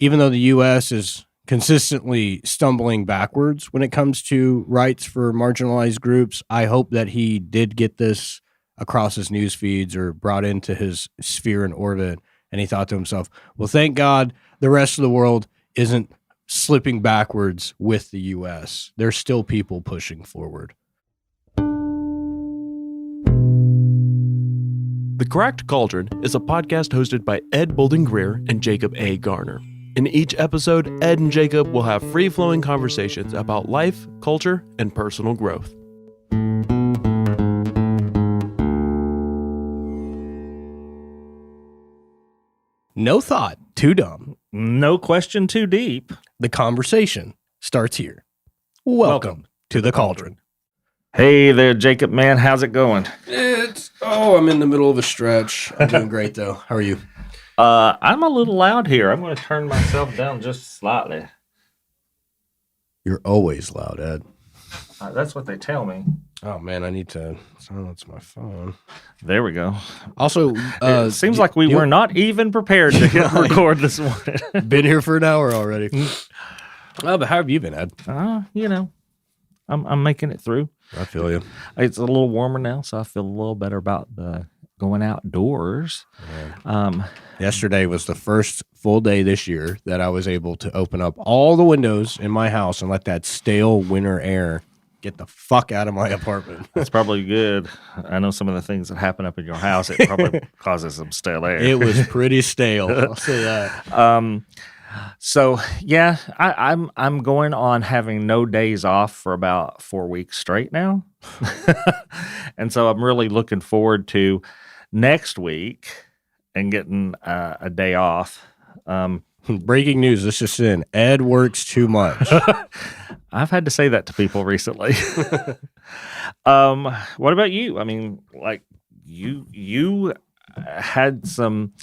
even though the U.S. is consistently stumbling backwards when it comes to rights for marginalized groups, I hope that he did get this across his news feeds or brought into his sphere and orbit. And he thought to himself, well, thank God the rest of the world isn't slipping backwards with the U.S. There's still people pushing forward. The Cracked Cauldron is a podcast hosted by Ed Bolden-Greer and Jacob A. Garner. In each episode, Ed and Jacob will have free-flowing conversations about life, culture, and personal growth. No thought too dumb. No question too deep. The conversation starts here. Welcome to the Cauldron. Hey there, Jacob, man. How's it going? I'm in the middle of a stretch. I'm doing great, though. How are you? I'm a little loud here. I'm going to turn myself down just slightly. You're always loud, Ed. That's what they tell me. Oh, man, I need to silence my phone. There we go. Also, it seems like we were not even prepared to record this morning. Been here for an hour already. But how have you been, Ed? I'm making it through. I feel you. It's a little warmer now, so I feel a little better about going outdoors. Yesterday was the first full day this year that I was able to open up all the windows in my house and let that stale winter air get the fuck out of my apartment. That's probably good. I know some of the things that happen up in your house. It probably causes some stale air. It was pretty stale. I'll say that. So yeah, I'm going on having no days off for about 4 weeks straight now. And so I'm really looking forward to next week and getting a day off. Breaking news, this is in. Ed works too much. I've had to say that to people recently. What about you? I mean, like you had some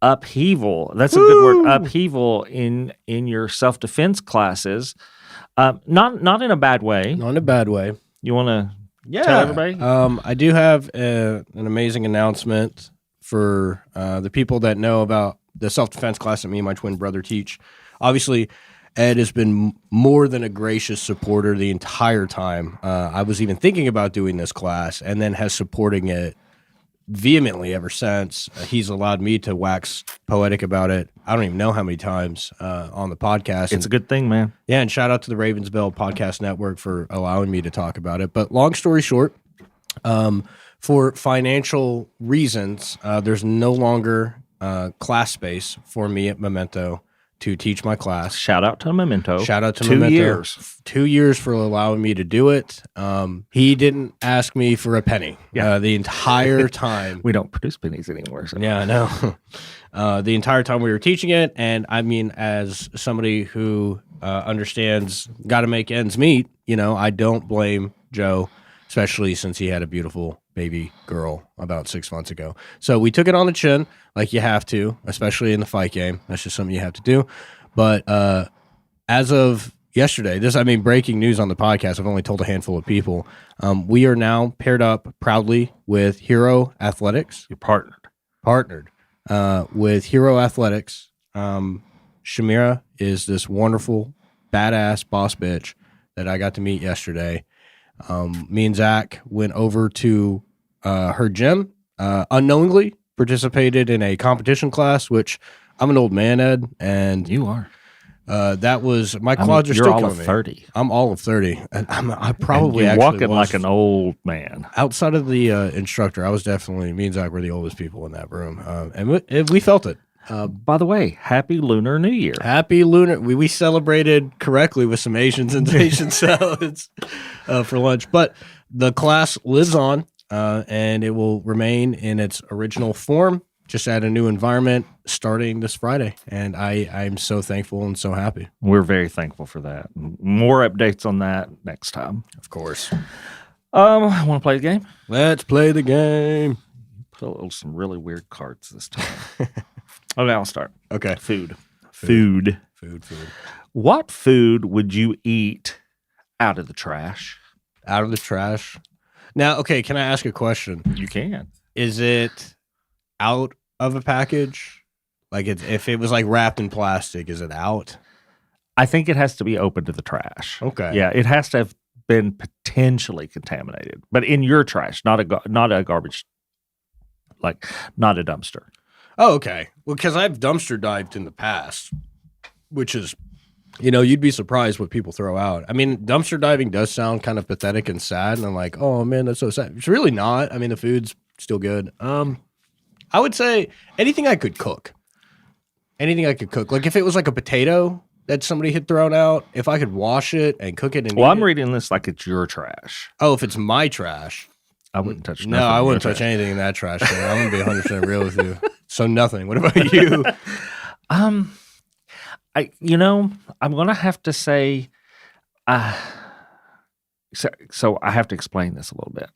upheaval. That's a good word. Upheaval in your self-defense classes. Not in a bad way. Not in a bad way. You want to tell everybody? I do have an amazing announcement for the people that know about the self-defense class that me and my twin brother teach. Obviously, Ed has been more than a gracious supporter the entire time. I was even thinking about doing this class and then has supporting it vehemently ever since. He's allowed me to wax poetic about it. I don't even know how many times on the podcast. It's a good thing, man. Yeah, and shout out to the Ravensbell Podcast Network for allowing me to talk about it. But long story short, for financial reasons, there's no longer class space for me at Memento to teach my class. Shout out to Memento. Shout out to 2 Memento. years. 2 years for allowing me to do it. He didn't ask me for a penny the entire time. We don't produce pennies anymore. So. Yeah, I know. The entire time we were teaching it, and I mean, as somebody who understands got to make ends meet, I don't blame Joe, especially since he had a beautiful baby girl about 6 months ago. So we took it on the chin, like you have to, especially in the fight game. That's just something you have to do. But as of yesterday, breaking news on the podcast, I've only told a handful of people. We are now paired up proudly with Hero Athletics. You're partnered. With Hero Athletics. Shamira is this wonderful, badass boss bitch that I got to meet yesterday. Me and Zach went over to her gym, unknowingly participated in a competition class, which I'm an old man, Ed, and you are. That was my quads are you're still all killing of me. 30. I'm all of 30. I probably you're actually walking was. like an old man. Outside of the instructor, I was definitely, me and Zach were the oldest people in that room, and we felt it. By the way, Happy Lunar New Year. Happy Lunar. We celebrated correctly with some Asians and Asian salads for lunch. But the class lives on, and it will remain in its original form, just at a new environment starting this Friday. And I'm so thankful and so happy. We're very thankful for that. More updates on that next time. Of course. Want to play the game? Let's play the game. Put some really weird cards this time. Okay, I'll start. Okay. Food. What food would you eat out of the trash? Out of the trash? Now, okay, can I ask a question? You can. Is it out of a package Like if it was like wrapped in plastic, is it out? I think it has to be open to the trash. Okay. Yeah, it has to have been potentially contaminated, but in your trash, not a garbage, like not a dumpster. Oh, okay. Well, because I've dumpster dived in the past, which is, you'd be surprised what people throw out. I mean, dumpster diving does sound kind of pathetic and sad, and I'm like, oh man, that's so sad. It's really not. I mean, the food's still good. I would say anything I could cook. Anything I could cook. Like if it was like a potato that somebody had thrown out, if I could wash it and cook it and Well, eat I'm it. reading this like it's your trash. Oh, if it's my trash. I wouldn't touch No, nothing I in wouldn't your touch trash. anything in that trash can. I'm going to be 100% real with you. So nothing. What about you? I'm gonna have to say, so I have to explain this a little bit.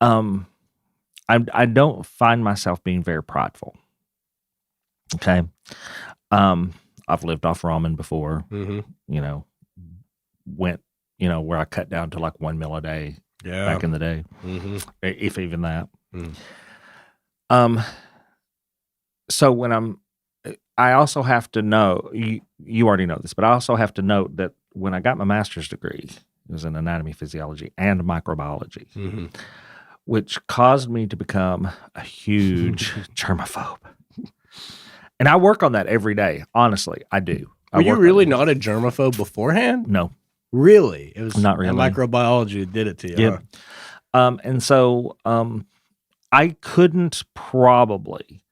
I don't find myself being very prideful. Okay, I've lived off ramen before. Mm-hmm. Went where I cut down to like 1 meal a day Yeah. back in the day, Mm-hmm. if even that. Mm. So when I also have to know, you already know this, but I also have to note that when I got my master's degree, it was in anatomy, physiology, and microbiology, Mm-hmm. which caused me to become a huge germaphobe. And I work on that every day. Honestly, I do. Were you really not a germaphobe beforehand? No. Really? It was Not really. microbiology that did it to you. Yep. Huh? And so I couldn't probably.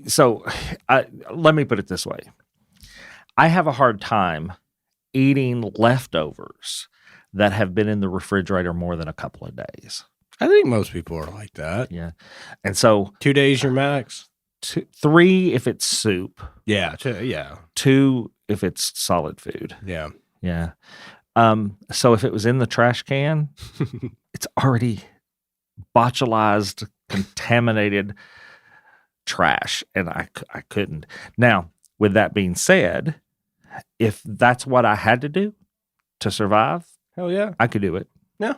So let me put it this way. I have a hard time eating leftovers that have been in the refrigerator more than a couple of days. I think most people are like that. Yeah. And so 2 days your max? 3 if it's soup, Yeah. Yeah. 2 if it's solid food. Yeah. Yeah. So if it was in the trash can, it's already botulized, contaminated trash, and I couldn't. Now, with that being said, if that's what I had to do to survive, Hell yeah. I could do it. Yeah.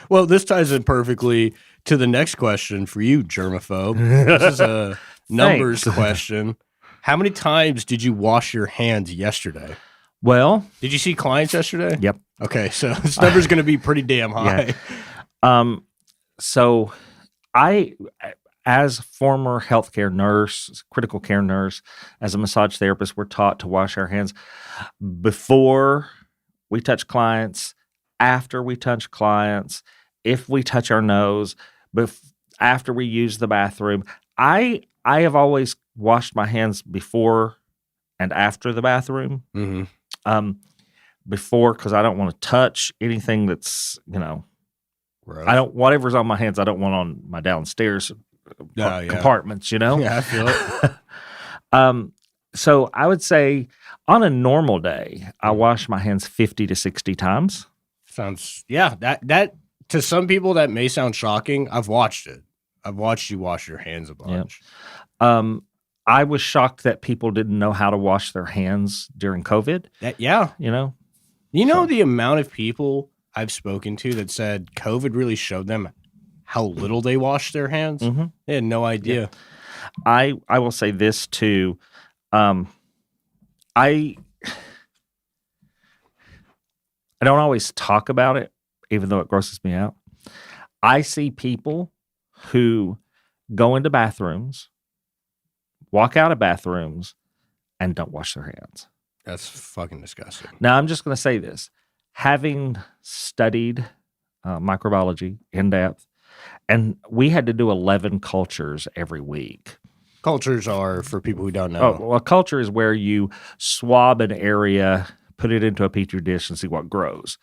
Well, this ties in perfectly to the next question for you, germaphobe. This is a numbers question. How many times did you wash your hands yesterday? Well, Did you see clients yesterday? yep. Okay, so this number's going to be pretty damn high. So I, as former healthcare nurse, critical care nurse, as a massage therapist, we're taught to wash our hands before we touch clients, after we touch clients, if we touch our nose, after we use the bathroom. I have always washed my hands before and after the bathroom. Mm-hmm. Before, because I don't want to touch anything that's, Gross. I don't, whatever's on my hands, I don't want on my downstairs Yeah. compartments, Yeah, I feel it. So I would say on a normal day, I wash my hands 50 to 60 times. Sounds, yeah, that to some people that may sound shocking. I've watched it. I've watched you wash your hands a bunch. I was shocked that people didn't know how to wash their hands during COVID, Yeah. So- The amount of people I've spoken to that said COVID really showed them how little they wash their hands. Mhm. They had no idea. I will say this too. I don't always talk about it, even though it grosses me out. I see people who go into bathrooms, walk out of bathrooms, and don't wash their hands. That's fucking disgusting. Now, I'm just going to say this. Having studied microbiology in depth, and we had to do 11 cultures every week. Cultures are, for people who don't know. Oh, well, a culture is where you swab an area, put it into a petri dish, and see what grows.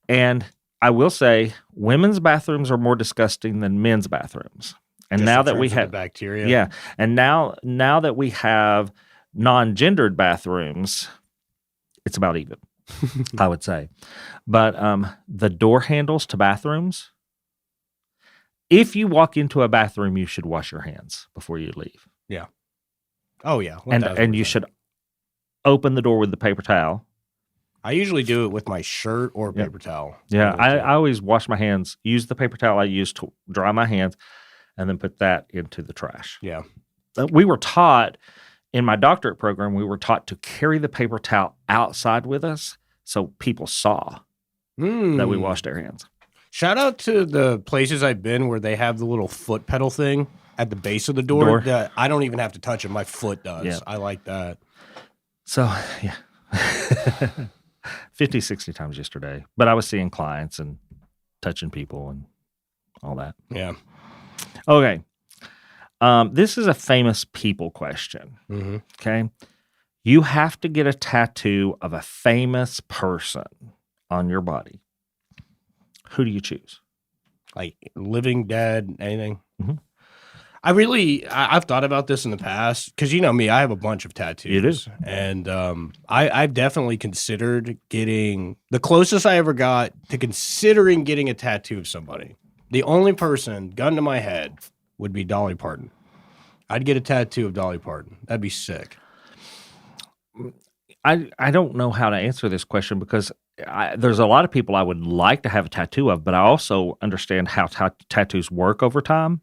And I will say, women's bathrooms are more disgusting than men's bathrooms. And Just now in that we terms of have the bacteria. yeah, and now that we have non-gendered bathrooms, it's about even, I would say. But the door handles to bathrooms, if you walk into a bathroom, you should wash your hands before you leave. Oh yeah. And you 1000%. should open the door with the paper towel. I usually do it with my shirt or paper towel. Yeah, One of the two. I always wash my hands, use the paper towel I use to dry my hands, and then put that into the trash. Yeah. We were taught in my doctorate program, we were taught to carry the paper towel outside with us so people saw that we washed our hands. Shout out to the places I've been where they have the little foot pedal thing at the base of the door. That I don't even have to touch it. My foot does. Yeah. I like that. So, yeah. 50, 60 times yesterday. But I was seeing clients and touching people and all that. Yeah. Okay. This is a famous people question. Mm-hmm. Okay. You have to get a tattoo of a famous person on your body. Who do you choose? Like living, dead, anything? Mm-hmm. I've thought about this in the past because you know me, I have a bunch of tattoos. You do. And I've definitely considered getting the closest I ever got to considering getting a tattoo of somebody. The only person, gun to my head, would be Dolly Parton. I'd get a tattoo of Dolly Parton. That'd be sick. I don't know how to answer this question because there's a lot of people I would like to have a tattoo of, but I also understand how tattoos work over time.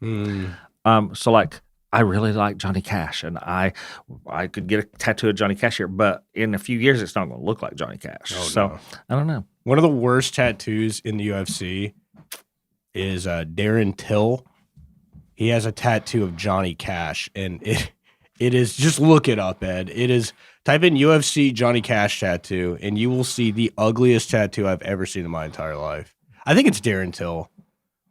So like I really like Johnny Cash, and I could get a tattoo of Johnny Cash here, but in a few years it's not going to look like Johnny Cash. No. I don't know. One of the worst tattoos in the UFC is Darren Till. He has a tattoo of Johnny Cash, and it is, just look it up, Ed. It is, type in UFC Johnny Cash tattoo, and you will see the ugliest tattoo I've ever seen in my entire life. I think it's Darren Till,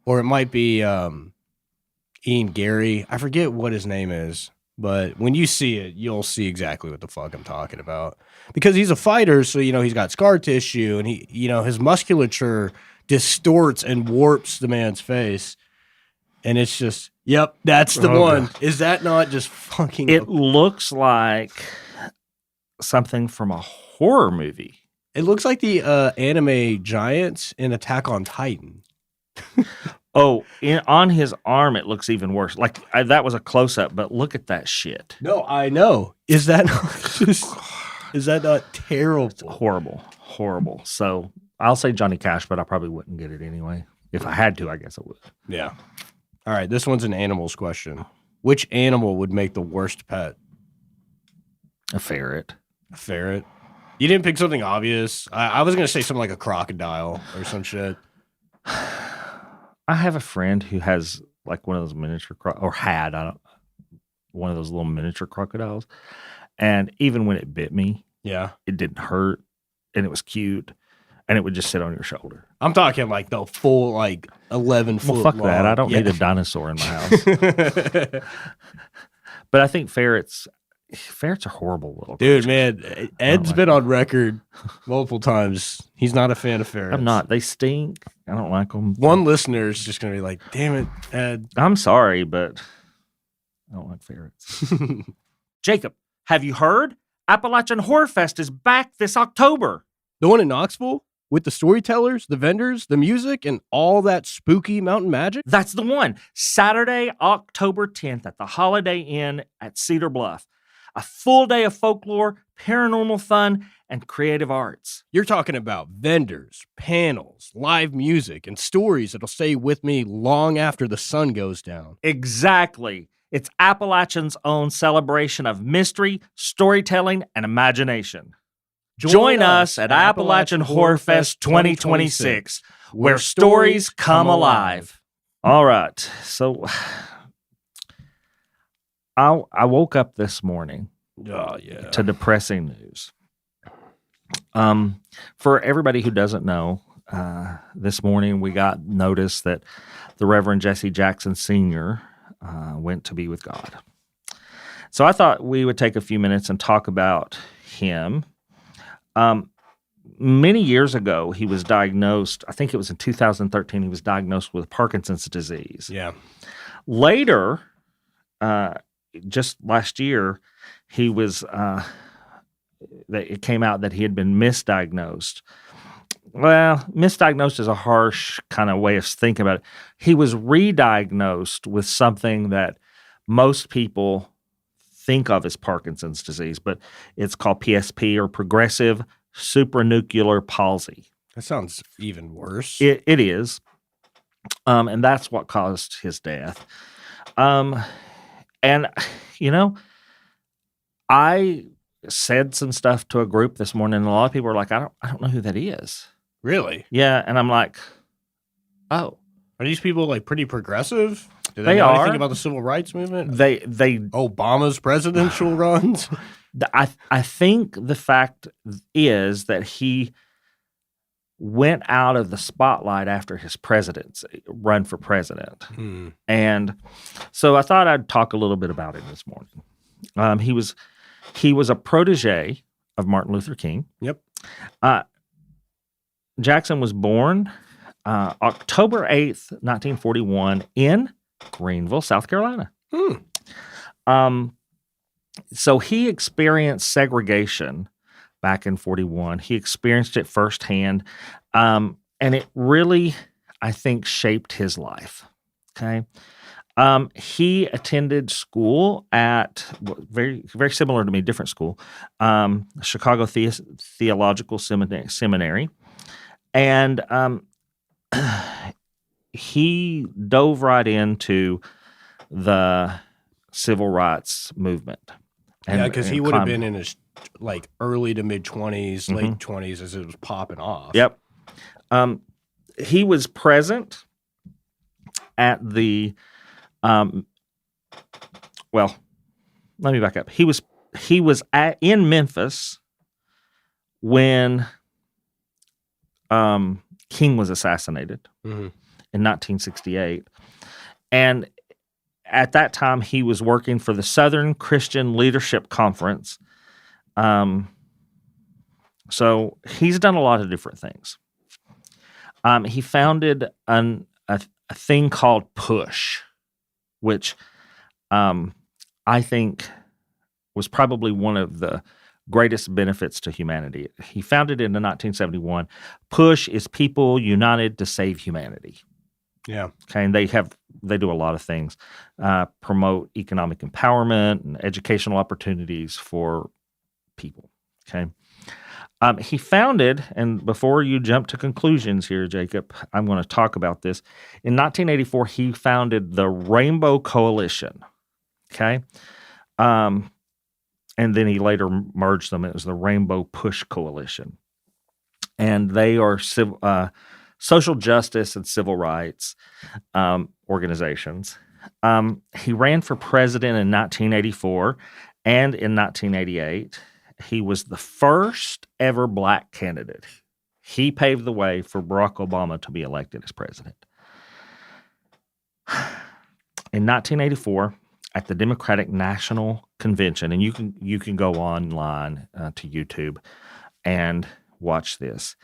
or it might be Ian Gary. I forget what his name is, but when you see it, you'll see exactly what the fuck I'm talking about. Because he's a fighter, so, you know, he's got scar tissue, and he, you know, his musculature distorts and warps the man's face. And it's just, yep, that's the one. God. Is that not just fucking... It looks like something from a horror movie. It looks like the anime giants in Attack on Titan. On his arm, it looks even worse. Like, that was a close-up, but look at that shit. No, I know. Is that not terrible? It's horrible. So I'll say Johnny Cash, but I probably wouldn't get it anyway. If I had to, I guess I would. Yeah. All right, this one's an animals question. Which animal would make the worst pet? A ferret. A ferret? You didn't pick something obvious. I was going to say something like a crocodile or some shit. I have a friend who has like one of those miniature one of those little miniature crocodiles. And even when it bit me, it didn't hurt, and it was cute, and it would just sit on your shoulder. I'm talking like the full, like 11 foot. Well, fuck long. that. I don't need a dinosaur in my house. But I think ferrets are horrible little dude, man. Ed's been on record multiple times. He's not a fan of ferrets. I'm not. They stink. I don't like them. One listener is just going to be like, damn it, Ed. I'm sorry, but I don't like ferrets. Jacob, have you heard? Appalachian Horror Fest is back this October. The one in Knoxville? With the storytellers, the vendors, the music, and all that spooky mountain magic? That's the one. Saturday, October 10th at the Holiday Inn at Cedar Bluff. A full day of folklore, paranormal fun, and creative arts. You're talking about vendors, panels, live music, and stories that'll stay with me long after the sun goes down. Exactly. It's Appalachian's own celebration of mystery, storytelling, and imagination. Join us at Appalachian Horror Fest 2026, where stories come alive. All right. So I woke up this morning to depressing news. For everybody who doesn't know, this morning we got notice that the Reverend Jesse Jackson Sr. Went to be with God. So I thought we would take a few minutes and talk about him. Many years ago, he was diagnosed, I think it was in 2013, he was diagnosed with Parkinson's disease. Yeah. Later, just last year, he was, it came out that he had been misdiagnosed. Well, misdiagnosed is a harsh kind of way of thinking about it. He was re-diagnosed with something that most people think of as Parkinson's disease, but it's called PSP, or progressive supranuclear palsy. That sounds even worse. It is. And that's what caused his death. And you know, I said some stuff to a group this morning, and a lot of people were like, I don't know who that is. Really? Yeah, and I'm like, oh, Are these people like pretty progressive? Do They they know are. anything about the civil rights movement? they Obama's presidential runs? I think the fact is that he went out of the spotlight after his presidency run for president. And so I thought I'd talk a little bit about him this morning. He was a protege of Martin Luther King. Yep. Jackson was born October 8th, 1941 in Greenville, South Carolina. So he experienced segregation back in 41. He experienced it firsthand. And it really, I think, shaped his life. Okay. He attended school at very, very similar to me, different school, Chicago Theological Seminary. And he dove right into the civil rights movement. Yeah, because he would have been in his like early to mid 20s, late 20s as it was popping off. Yep. He was present at the well, let me back up. He was in Memphis when King was assassinated in 1968. And at that time, he was working for the Southern Christian Leadership Conference. So he's done a lot of different things. He founded a thing called PUSH, which I think was probably one of the greatest benefits to humanity. He founded it in 1971. PUSH is People United to Save Humanity. Yeah. Okay, and they do a lot of things, promote economic empowerment and educational opportunities for people. Okay, he founded, and before you jump to conclusions here, Jacob, I'm going to talk about this. In 1984, he founded the Rainbow Coalition. Okay, and then he later merged them. It was the Rainbow Push Coalition, and they are social justice and civil rights organizations. He ran for president in 1984 and in 1988. He was the first ever black candidate. He paved the way for Barack Obama to be elected as president. In 1984, at the Democratic National Convention, and you can go online to YouTube and watch this,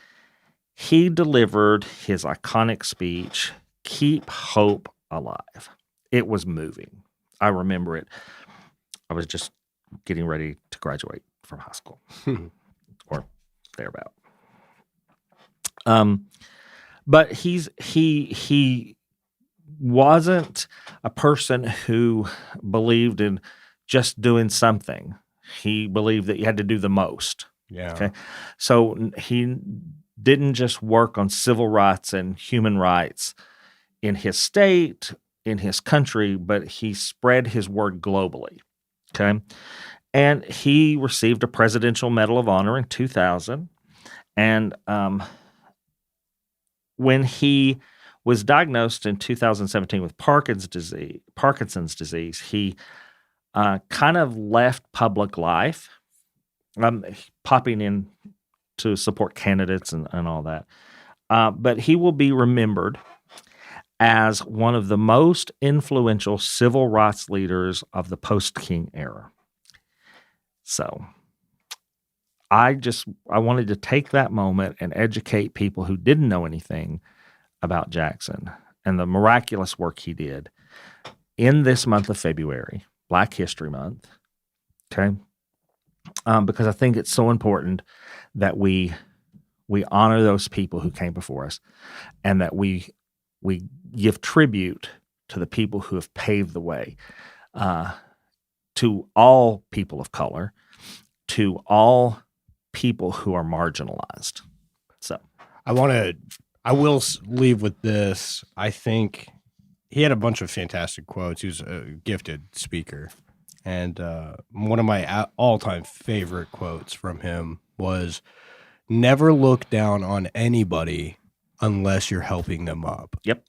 he delivered his iconic speech, "Keep Hope Alive." It was moving. I remember it. I was just getting ready to graduate from high school or thereabout. But he wasn't a person who believed in just doing something. He believed that you had to do the most. Yeah. Okay. So he didn't just work on civil rights and human rights in his state, in his country, but he spread his word globally. Okay. And he received a Presidential Medal of Honor in 2000. And when he was diagnosed in 2017 with Parkinson's disease, he kind of left public life, popping in to support candidates and all that. But he will be remembered as one of the most influential civil rights leaders of the post-King era. So I wanted to take that moment and educate people who didn't know anything about Jackson and the miraculous work he did in this month of February, Black History Month. Okay. Because I think it's so important that we honor those people who came before us, and that we give tribute to the people who have paved the way, to all people of color, to all people who are marginalized. So I will leave with this. I think he had a bunch of fantastic quotes. He was a gifted speaker. And one of my all-time favorite quotes from him was, never look down on anybody unless you're helping them up. Yep.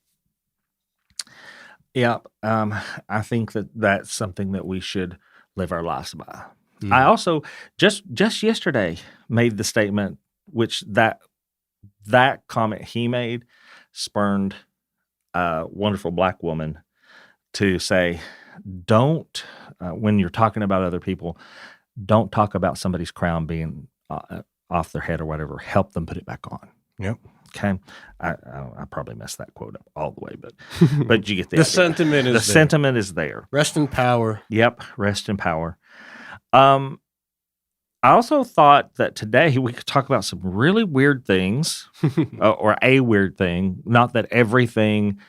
Yeah. I think that's something that we should live our lives by. I also just yesterday made the statement, which that comment he made spurned a wonderful black woman to say, don't, when you're talking about other people, don't talk about somebody's crown being off their head or whatever. Help them put it back on. Yep. Okay. I probably messed that quote up all the way, but you get the The idea. sentiment is The there. sentiment is there. Rest in power. Yep. Rest in power. I also thought that today we could talk about some really weird things or a weird thing. Not that everything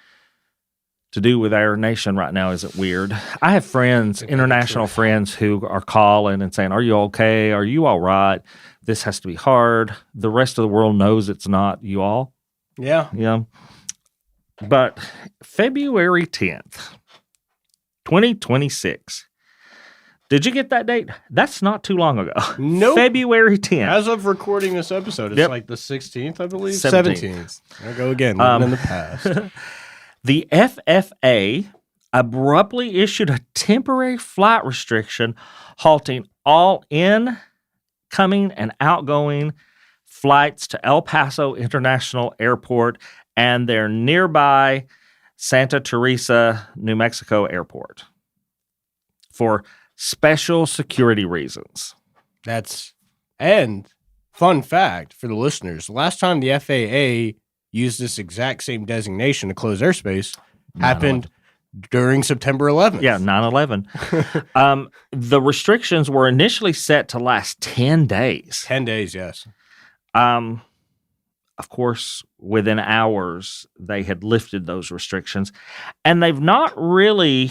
to do with our nation right now isn't weird. I have friends, international friends, who are calling and saying, are you okay? Are you all right? This has to be hard. The rest of the world knows it's not, you all. Yeah. Yeah. But February 10th, 2026. Did you get that date? That's not too long ago. Nope. February 10th. As of recording this episode, it's Yep. like the 16th, I believe. 17th. There I go again, living in the past. The FFA abruptly issued a temporary flight restriction halting all incoming and outgoing flights to El Paso International Airport and their nearby Santa Teresa, New Mexico airport for special security reasons. And fun fact for the listeners, the last time the FAA used this exact same designation to close airspace happened during September 11th. Yeah, 9/11. The restrictions were initially set to last 10 days. 10 days, yes. Of course, within hours, they had lifted those restrictions, and they've not really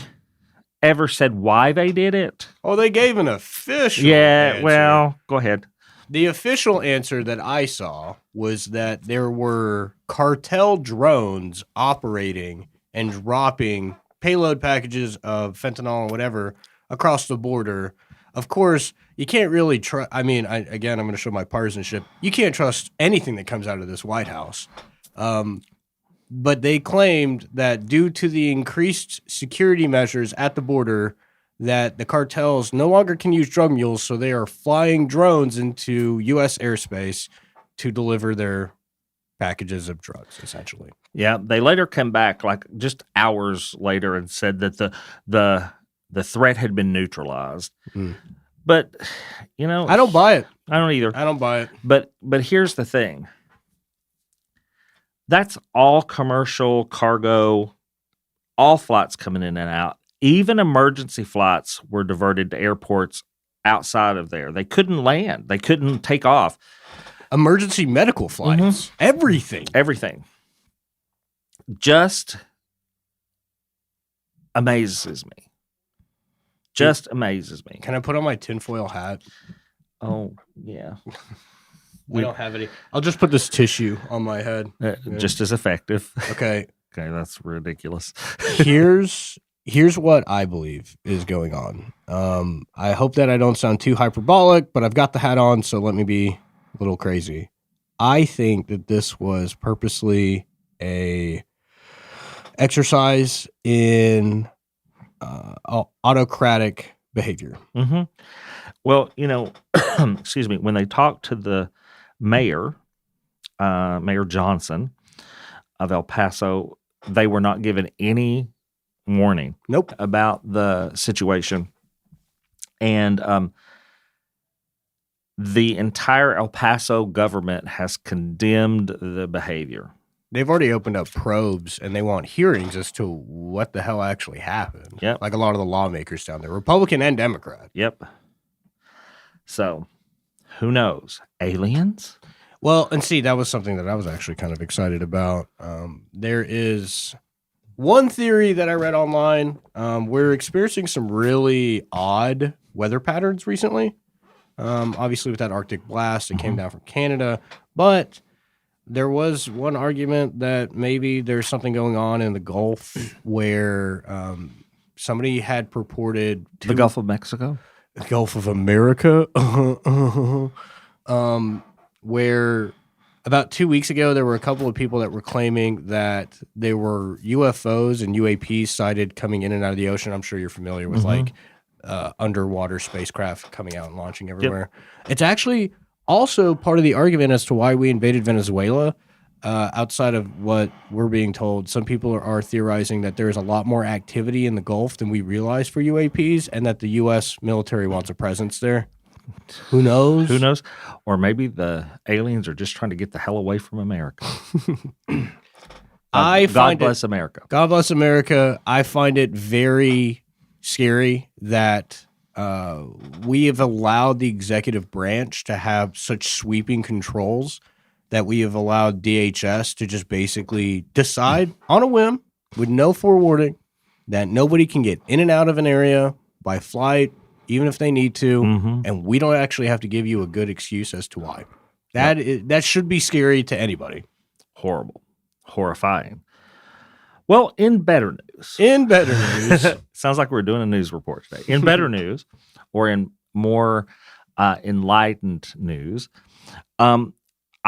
ever said why they did it. Oh, they gave an official answer. Well, go ahead. The official answer that I saw was that there were cartel drones operating and dropping payload packages of fentanyl or whatever across the border. Of course, you can't really trust. I mean, I'm going to show my partisanship. You can't trust anything that comes out of this White House. But they claimed that due to the increased security measures at the border, that the cartels no longer can use drug mules, so they are flying drones into U.S. airspace to deliver their packages of drugs, essentially. Yeah, they later came back, like just hours later, and said that the threat had been neutralized. But I don't buy it. I don't either. I don't buy it. But here's the thing. That's all commercial cargo, all flights coming in and out. Even emergency flights were diverted to airports outside of there. They couldn't land. They couldn't take off. Emergency medical flights. Everything. Everything. Just amazes me. Just amazes me. Can I put on my tinfoil hat? Oh, yeah. We don't have any. I'll just put this tissue on my head. Just as effective. Okay. Okay, that's ridiculous. Here's what I believe is going on. I hope that I don't sound too hyperbolic, but I've got the hat on, so let me be a little crazy. I think that this was purposely a exercise in autocratic behavior. Mm-hmm. Well, excuse me, when they talked to the mayor, Mayor Johnson of El Paso, they were not given any warning Nope. about the situation. And the entire El Paso government has condemned the behavior. They've already opened up probes, and they want hearings as to what the hell actually happened. Yep. Like a lot of the lawmakers down there, Republican and Democrat. Yep. So, who knows? Aliens? Well, and see, that was something that I was actually kind of excited about. There is one theory that I read online. We're experiencing some really odd weather patterns recently. Obviously, with that Arctic blast, it came down from Canada. But there was one argument that maybe there's something going on in the Gulf where somebody had purported to The Gulf of Mexico? Gulf of America, where about 2 weeks ago there were a couple of people that were claiming that there were UFOs and UAPs sighted coming in and out of the ocean. I'm sure you're familiar with like underwater spacecraft coming out and launching everywhere. It's actually also part of the argument as to why we invaded Venezuela. Outside of what we're being told, some people are theorizing that there is a lot more activity in the Gulf than we realize for UAPs, and that the U.S. military wants a presence there. Who knows? Who knows? Or maybe the aliens are just trying to get the hell away from America. God bless America. God bless America. I find it very scary that we have allowed the executive branch to have such sweeping controls that we have allowed DHS to just basically decide on a whim with no forewarning that nobody can get in and out of an area by flight, even if they need to, and we don't actually have to give you a good excuse as to why. That should be scary to anybody. Horrible. Horrifying. Well, in better news. Sounds like we're doing a news report today. In better news, or in more enlightened news,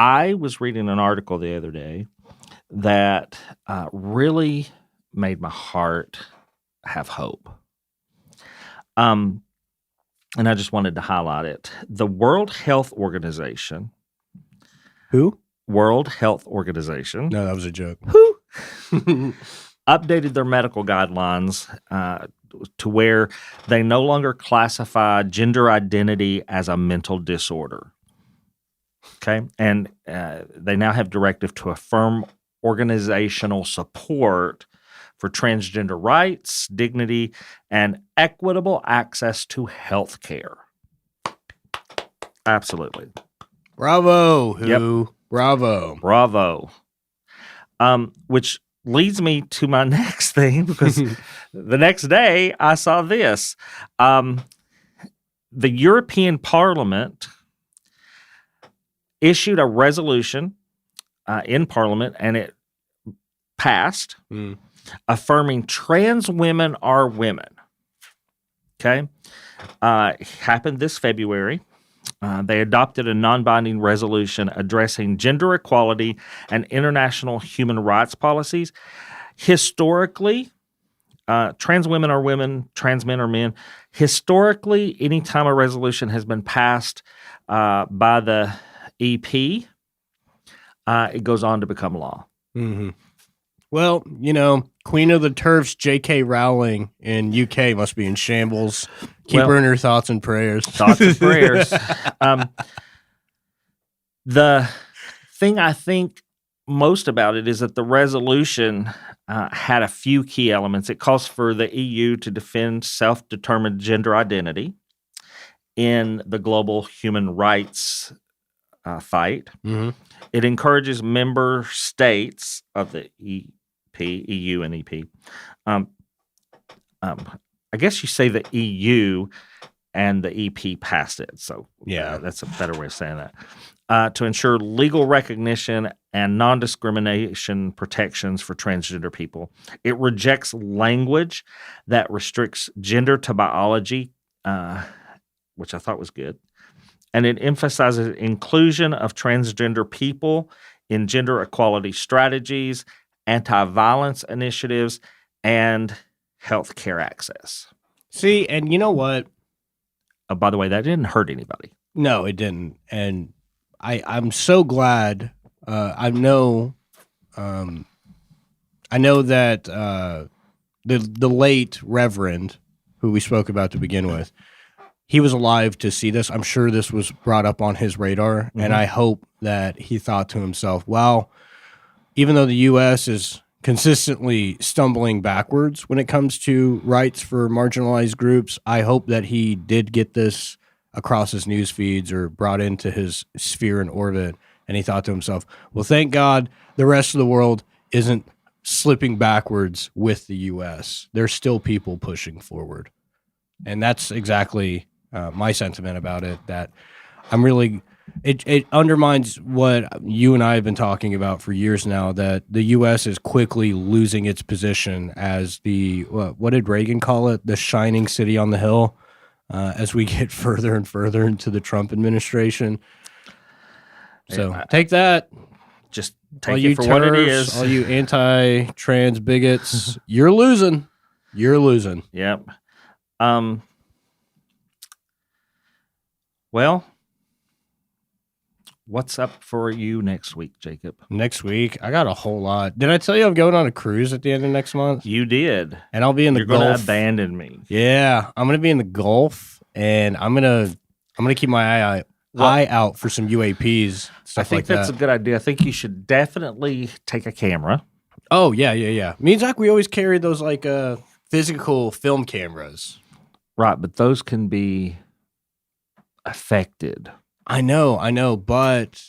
I was reading an article the other day that really made my heart have hope. And I just wanted to highlight it. The World Health Organization. Who? World Health Organization. No, that was a joke. Who? Updated their medical guidelines to where they no longer classify gender identity as a mental disorder. Okay, and they now have directive to affirm organizational support for transgender rights, dignity, and equitable access to health care. Absolutely. Bravo. Who? Yep. Bravo. Which leads me to my next thing, because the next day I saw this. The European Parliament issued a resolution in Parliament, and it passed, affirming trans women are women. Okay? It happened this February. They adopted a non-binding resolution addressing gender equality and international human rights policies. Historically, trans women are women, trans men are men. Historically, anytime a resolution has been passed by the EP, it goes on to become law. Mm-hmm. Well, Queen of the Turfs, J.K. Rowling in UK must be in shambles. Keep her in her thoughts and prayers. The thing I think most about it is that the resolution had a few key elements. It calls for the EU to defend self-determined gender identity in the global human rights fight. Mm-hmm. It encourages member states of the EU and EP. I guess you say the EU and the EP passed it. So yeah, that's a better way of saying that. To ensure legal recognition and non-discrimination protections for transgender people. It rejects language that restricts gender to biology, which I thought was good. And it emphasizes inclusion of transgender people in gender equality strategies, anti-violence initiatives, and health care access. See, and you know what? By the way, that didn't hurt anybody. No, it didn't. And I'm so glad. I know that the late Reverend, who we spoke about to begin with, he was alive to see this. I'm sure this was brought up on his radar, and I hope that he thought to himself, well, even though the U.S. is consistently stumbling backwards when it comes to rights for marginalized groups, I hope that he did get this across his news feeds or brought into his sphere and orbit, and he thought to himself, well, thank God the rest of the world isn't slipping backwards with the U.S. There's still people pushing forward. And that's exactly my sentiment about it, that I'm really it undermines what you and I have been talking about for years now, that the U.S. is quickly losing its position as the, what did Reagan call it? The shining city on the hill, as we get further and further into the Trump administration. So take that. Just All take you it for what it TERFs, is. all you anti-trans bigots, you're losing. You're losing. Yep. Well, what's up for you next week, Jacob? Next week, I got a whole lot. Did I tell you I'm going on a cruise at the end of next month? You did. And I'll be in the You're going Gulf. to abandon me. Yeah, I'm going to be in the Gulf, and I'm gonna keep my eye out for some UAPs, stuff I think like that's that. a good idea. I think you should definitely take a camera. Oh, yeah. Me and Zach, we always carry those like physical film cameras. Right, but those can be affected. I know, but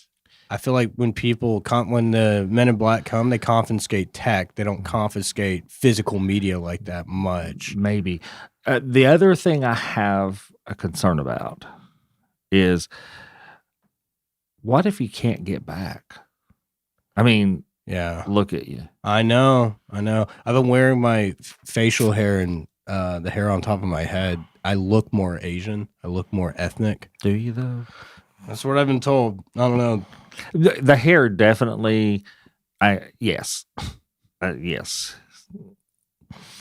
I feel like when when the Men in Black come, they confiscate tech. They don't confiscate physical media like that much. Maybe. The other thing I have a concern about is, what if you can't get back? I mean, Yeah, look at you. I know. I've been wearing my facial hair and the hair on top of my head. I look more Asian. I look more ethnic. Do you, though? That's what I've been told. I don't know. The hair definitely, yes. Yes.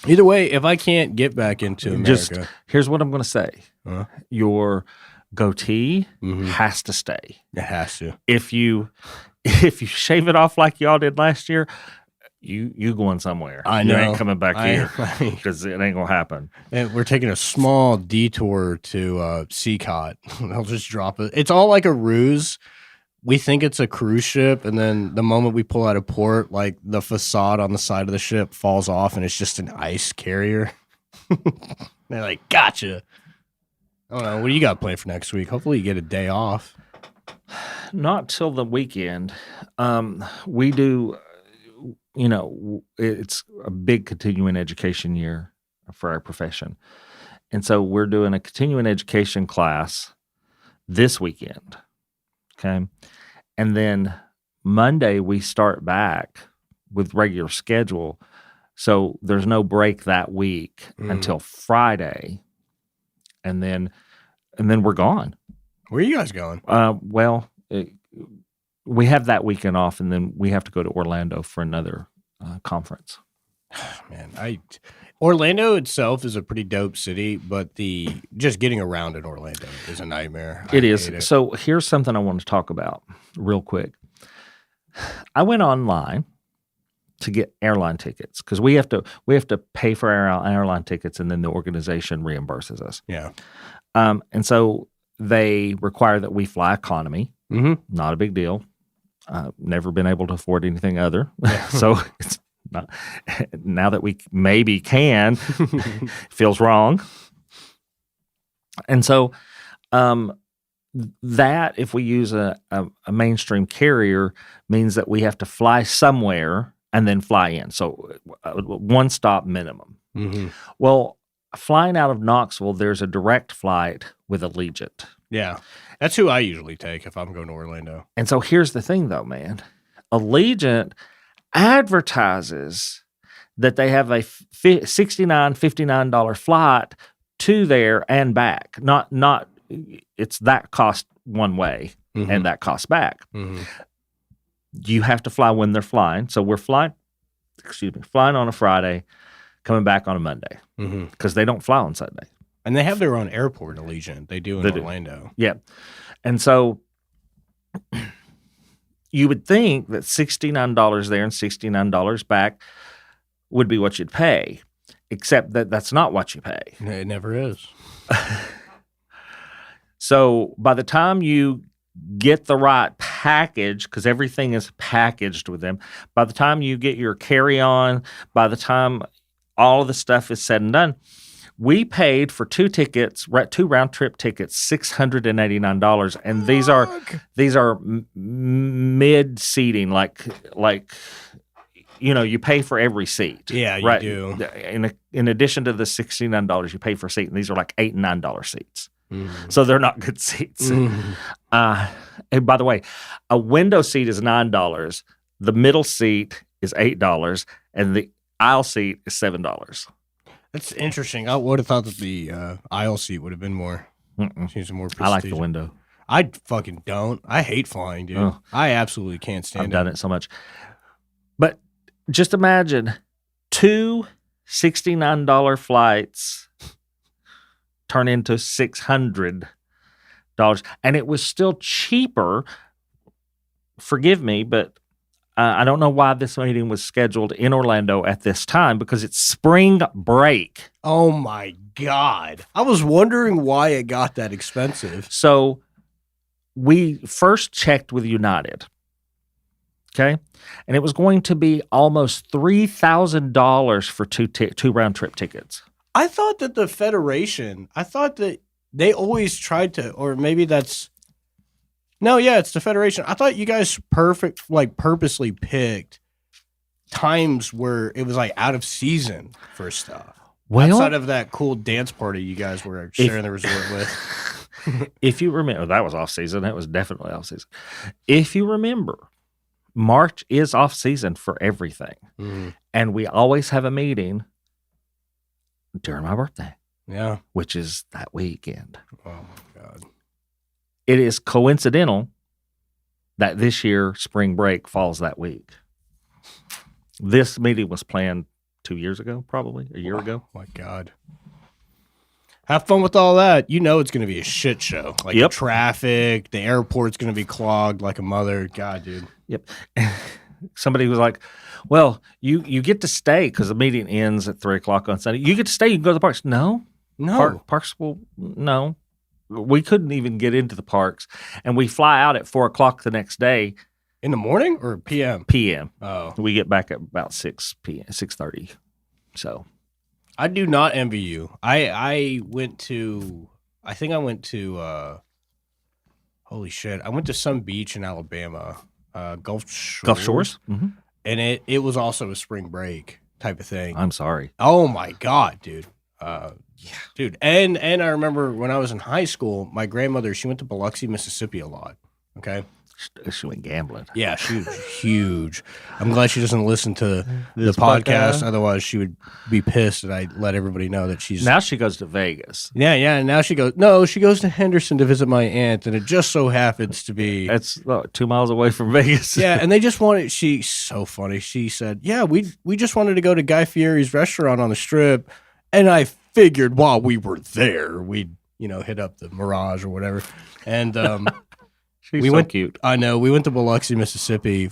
Either way, if I can't get back into America, Here's what I'm going to say. Huh? Your goatee Mhm. has to stay. It has to. If you shave it off like y'all did last year, you going somewhere. I You know. ain't coming back here I- because it ain't going to happen. And we're taking a small detour to Seacott. They'll just drop it. It's all like a ruse. We think it's a cruise ship, and then the moment we pull out of port, like the facade on the side of the ship falls off, and it's just an ice carrier. They're like, gotcha. I don't know. What do you got planned for next week? Hopefully you get a day off. Not till the weekend. We do, it's a big continuing education year for our profession. And so we're doing a continuing education class this weekend. Okay. And then Monday we start back with regular schedule. So there's no break that week until Friday. And then we're gone. Where are you guys going? We have that weekend off, and then we have to go to Orlando for another conference. Man, Orlando itself is a pretty dope city, but just getting around in Orlando is a nightmare. It is. So here's something I want to talk about real quick. I went online to get airline tickets because we have to pay for our airline tickets, and then the organization reimburses us. Yeah. And so they require that we fly economy. Mm-hmm. Not a big deal. Never been able to afford anything other. So it's not, now that we maybe can, feels wrong. And so that if we use a mainstream carrier means that we have to fly somewhere and then fly in. So one stop minimum. Mm-hmm. Well, flying out of Knoxville, there's a direct flight with Allegiant. Yeah. That's who I usually take if I'm going to Orlando. And so here's the thing, though, man. Allegiant advertises that they have a $59 flight to there and back. Not it's that cost one way and that cost back. Mm-hmm. You have to fly when they're flying. So we're flying on a Friday, coming back on a Monday because they don't fly on Sunday. And they have their own airport, Allegiant. They do in Orlando. Yeah. And so you would think that $69 there and $69 back would be what you'd pay, except that that's not what you pay. It never is. So by the time you get the right package, because everything is packaged with them, by the time you get your carry-on, by the time all of the stuff is said and done, we paid for two round-trip tickets, $689, and these are mid-seating, like you pay for every seat. Yeah, you do. In addition to the $69, you pay for a seat, and these are like $8 and $9 seats. Mm-hmm. So they're not good seats. Mm-hmm. And by the way, a window seat is $9. The middle seat is $8, and the aisle seat is $7. That's interesting. I would have thought that the aisle seat would have been more. Seems more prestigious. I like the window. I fucking don't. I hate flying, dude. Oh. I absolutely can't stand it. I've done it so much. But just imagine 2 $69 flights turn into $600. And it was still cheaper. Forgive me, but I don't know why this meeting was scheduled in Orlando at this time, because it's spring break. Oh my God. I was wondering why it got that expensive. So we first checked with United. Okay. And it was going to be almost $3,000 for two round trip tickets. I thought that the Federation, they always tried to, or maybe that's, no, yeah, it's the Federation. I thought you guys purposely picked times where it was like out of season for stuff. Well, outside of that cool dance party you guys were sharing the resort with. If you remember, that was off season. That was definitely off season. If you remember, March is off season for everything. Mm-hmm. And we always have a meeting during my birthday. Yeah. Which is that weekend. Oh my God. It is coincidental that this year spring break falls that week. This meeting was planned 2 years ago, probably a year ago. Oh my God. Have fun with all that. You know it's going to be a shit show. Like the traffic, the airport's going to be clogged like a mother. God, dude. Yep. Somebody was like, well, you get to stay because the meeting ends at 3:00 on Sunday. You get to stay. You can go to the parks. No. Parks will, no. We couldn't even get into the parks. And we fly out at 4:00 the next day. In the morning or PM? PM. Oh. We get back at about 6 p.m., 6:30. So. I do not envy you. I think I went to holy shit. I went to some beach in Alabama, Gulf Shores. Gulf Shores? Mm-hmm. And it was also a spring break type of thing. I'm sorry. Oh my God, dude. Dude. And I remember when I was in high school, my grandmother, she went to Biloxi, Mississippi a lot. Okay. She went gambling. Yeah, she was huge. I'm glad she doesn't listen to the podcast. Otherwise, she would be pissed that I let everybody know that she's... Now she goes to Vegas. Yeah. And now she goes to Henderson to visit my aunt, and it just so happens to be... That's 2 miles away from Vegas. Yeah, and they just wanted... She's so funny. She said, yeah, we just wanted to go to Guy Fieri's restaurant on the Strip, and I figured while we were there, we'd, hit up the Mirage or whatever. And... She's so cute. I know. We went to Biloxi, Mississippi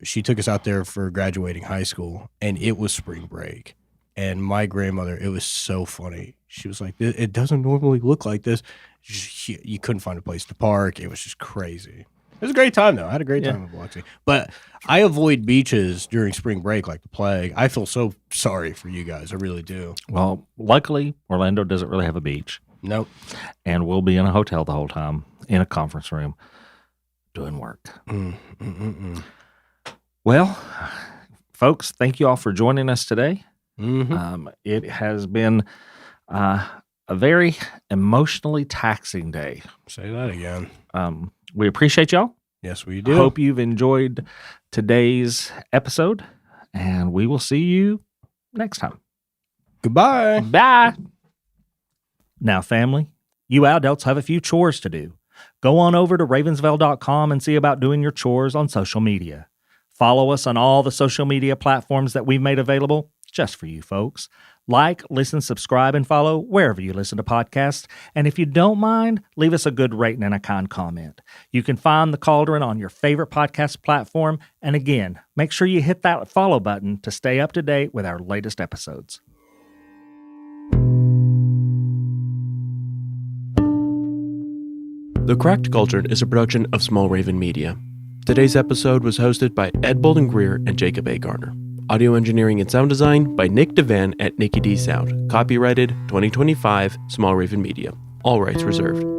she took us out there for graduating high school, and it was spring break. And my grandmother, it was so funny. She was like, it doesn't normally look like this. You couldn't find a place to park. It was just crazy. It was a great time, though. I had a great time in Biloxi. But I avoid beaches during spring break like the plague. I feel so sorry for you guys. I really do. Well, luckily, Orlando doesn't really have a beach. Nope. And we'll be in a hotel the whole time, in a conference room, doing work. Well, folks, thank you all for joining us today. Mm-hmm. It has been a very emotionally taxing day. Say that again. We appreciate y'all. Yes, we do. Hope you've enjoyed today's episode, and we will see you next time. Goodbye. Bye. Now, family, you adults have a few chores to do. Go on over to ravensville.com and see about doing your chores on social media. Follow us on all the social media platforms that we've made available just for you folks. Like, listen, subscribe, and follow wherever you listen to podcasts. And if you don't mind, leave us a good rating and a kind comment. You can find The Cauldron on your favorite podcast platform. And again, make sure you hit that follow button to stay up to date with our latest episodes. The Cracked Cauldron is a production of Small Raven Media. Today's episode was hosted by Ed Bolden Greer and Jacob A. Garner. Audio engineering and sound design by Nick Devan at Nicky D Sound. Copyrighted 2025 Small Raven Media. All rights reserved.